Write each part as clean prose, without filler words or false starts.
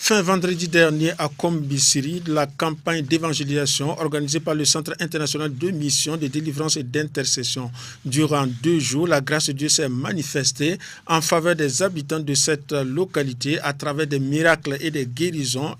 Fin vendredi dernier à Kombisiri, la campagne d'évangélisation organisée par le Centre international de mission, de délivrance et d'intercession. Durant 2 jours, la grâce de Dieu s'est manifestée en faveur des habitants de cette localité à travers des miracles et des guérisons.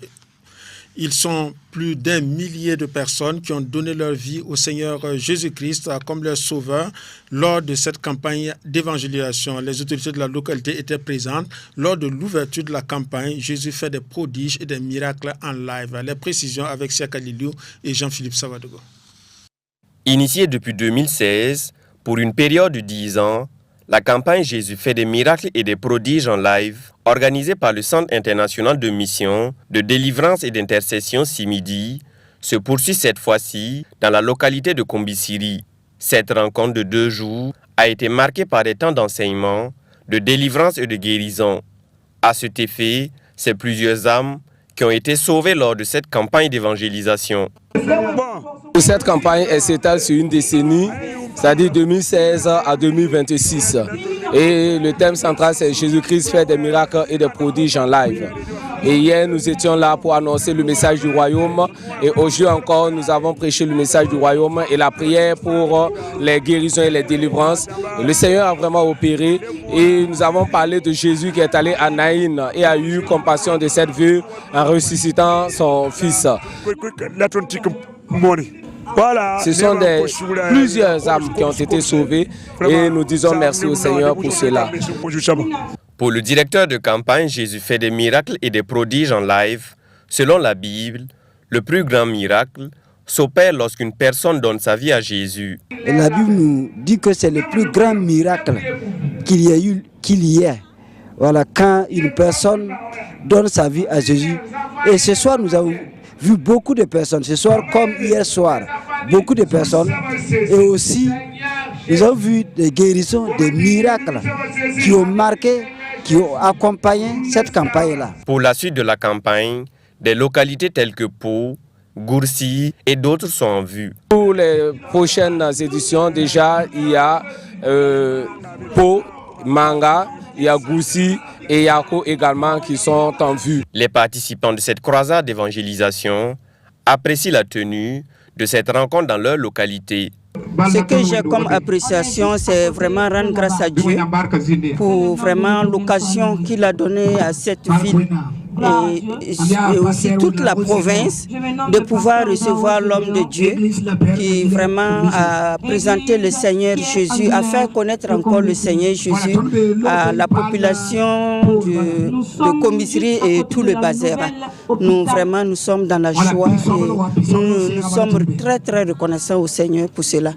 Ils sont plus d'1 millier de personnes qui ont donné leur vie au Seigneur Jésus-Christ comme leur sauveur lors de cette campagne d'évangélisation. Les autorités de la localité étaient présentes lors de l'ouverture de la campagne. Jésus fait des prodiges et des miracles en live. Les précisions avec Siaka Liliou et Jean-Philippe Savadogo. Initiée depuis 2016, pour une période de 10 ans, la campagne Jésus fait des miracles et des prodiges en live, organisée par le Centre international de mission, de délivrance et d'intercession CIMIDI, se poursuit cette fois-ci dans la localité de Kombisiri. Cette rencontre de 2 jours a été marquée par des temps d'enseignement, de délivrance et de guérison. À cet effet, c'est plusieurs âmes qui ont été sauvées lors de cette campagne d'évangélisation. Cette campagne s'étale sur une décennie, c'est-à-dire 2016 à 2026. Et le thème central, c'est Jésus-Christ fait des miracles et des prodiges en live. Et hier, nous étions là pour annoncer le message du royaume. Et aujourd'hui encore, nous avons prêché le message du royaume et la prière pour les guérisons et les délivrances. Et le Seigneur a vraiment opéré. Et nous avons parlé de Jésus qui est allé à Naïn et a eu compassion de cette veuve en ressuscitant son fils. Ce sont plusieurs âmes qui ont été sauvées et nous disons merci au Seigneur pour cela. Pour le directeur de campagne, Jésus fait des miracles et des prodiges en live. Selon la Bible, le plus grand miracle s'opère lorsqu'une personne donne sa vie à Jésus. Et la Bible nous dit que c'est le plus grand miracle qu'il y ait. Voilà, quand une personne donne sa vie à Jésus. Et ce soir, nous avons vu beaucoup de personnes. Ce soir, comme hier soir, beaucoup de personnes. Et aussi, nous avons vu des guérisons, des miracles qui ont marqué, qui ont accompagné cette campagne-là. Pour la suite de la campagne, des localités telles que Pau, Goursi et d'autres sont en vue. Pour les prochaines éditions, déjà, il y a Pau, Manga, il y a Goursi et Yako également qui sont en vue. Les participants de cette croisade d'évangélisation apprécient la tenue de cette rencontre dans leur localité. Ce que j'ai comme appréciation, c'est vraiment rendre grâce à Dieu pour vraiment l'occasion qu'il a donnée à cette ville et aussi toute la province de pouvoir recevoir l'homme de Dieu qui vraiment a présenté le Seigneur Jésus, a fait connaître encore le Seigneur Jésus à la population de Kombisiri et tout le Bazéra. Nous sommes dans la joie et nous sommes très très reconnaissants au Seigneur pour cela.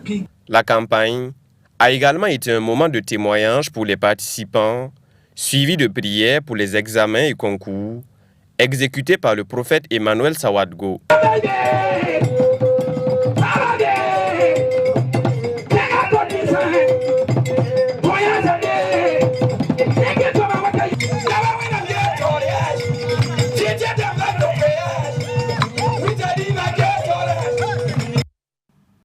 La campagne a également été un moment de témoignage pour les participants, suivi de prières pour les examens et concours, exécutés par le prophète Emmanuel Sawadgo.